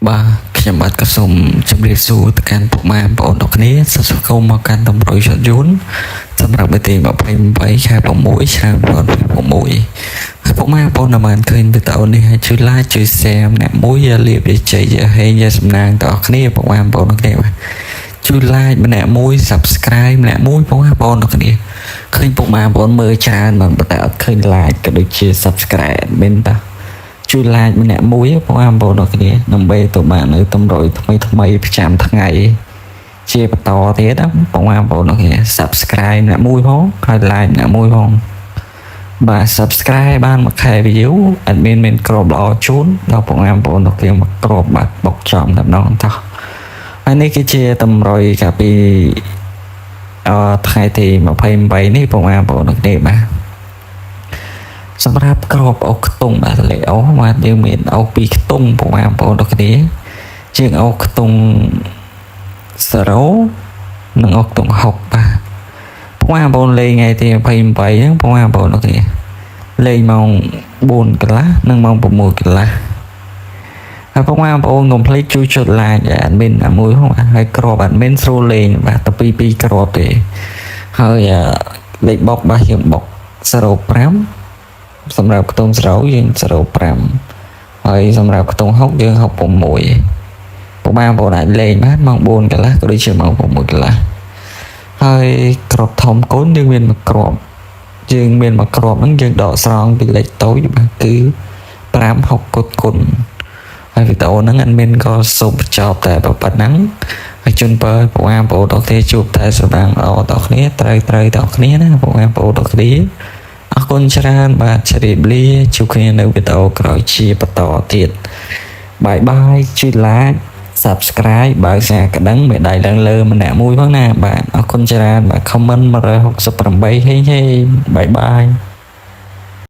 បាទខ្ញុំបាទក៏សូមជម្រាបសួរទៅកាន់ពុកម៉ែបងប្អូនទាំងគ្នាសូមស្វាគមន៍មកកាន់តម្រុយរថយន្តសម្រាប់នាទី28ខែ6ឆ្នាំ2026ហើយពុកម៉ែបងប្អូនបានឃើញវីដេអូនេះហើយជួយ like ជួយ share ម្នាក់មួយលាបជ័យហេងសំណាងដល់អ្នកគ្នាពុកម៉ែបងប្អូនទាំងគ្នាបាទជួយ like ម្នាក់មួយ subscribe ម្នាក់មួយពុកម៉ែបងប្អូនទាំងគ្នាឃើញពុកម៉ែបងប្អូនមើលច្រើនមិនតែអត់ឃើញ like ក៏ដូចជា subscribe មែនតាជួយ like ម្នាក់មួយបងប្អូនទាំងគ្នាដើម្បីទៅបាននៅតម្រុយថ្មីប្រចាំថ្ងៃជាបន្តទៀតបងប្អូនទាំងគ្នា subscribe ម្នាក់មួយផងហើយ like ម្នាក់មួយផងបាទ subscribe បានមួយខែ view admin មានក្របល្អជូនដល់បងប្អូនទាំងគ្នាមកក្របបាទបុកចំតែម្ដងតោះហើយនេះគឺជាតម្រុយកាលពីថ្ងៃទី28នេះបងប្អូនទាំងគ្នាបាទសម្រាប់ក្របអុកខ្ទង់បាទលេអូបាទយើងមានអុកពីរខ្ទង់បងប្អូនទាំងគ្នាជាងអុកខ្ទង់0និងអុកខ្ទង់6បាទបងប្អូនលេងថ្ងៃទី28ហ្នឹងបងប្អូនទាំងគ្នាលេងម៉ោង4កន្លះនិងម៉ោង6កន្លះហើយបងប្អូនកុំភ្លេចជួយចុច like ឲ្យ admin មួយផងហើយក្រប admin ស្រួលលេងបាទតែពីរក្របទេហើយលេខបុកបាទយើងបុក05សម្រាប់ខ្ទង់0យើង05ហើយសម្រាប់ខ្ទង់6យើង66បងប្អូនអាចលេងបានម៉ោង4កន្លះក៏ដូចជាម៉ោង6កន្លះហើយក្របធំកូនយើងមានមួយក្របយើងមានមួយក្របហ្នឹងយើងដកស្រង់ពីលេខតូចបាទគឺ5 6គុណហើយវីដេអូហ្នឹងadminក៏សូមបញ្ចប់តែប៉ុណ្ណឹងហើយជូនពរបងប្អូនទាំងគ្នាជួបតែសម្រាប់ល្អដល់គ្នាត្រូវដល់គ្នាណាបងប្អូនទាំងគ្នាអរគុណច្រើនបាទជម្រាបលាជួបគ្នានៅវីដេអូក្រោយជាបន្តទៀតបាយបាយជួយ like subscribe បើសារក្តឹងមេដៃឡើងលើម្នាក់មួយផងណាបាទអរគុណច្រើនបាទ comment 168ហេងបាយបាយ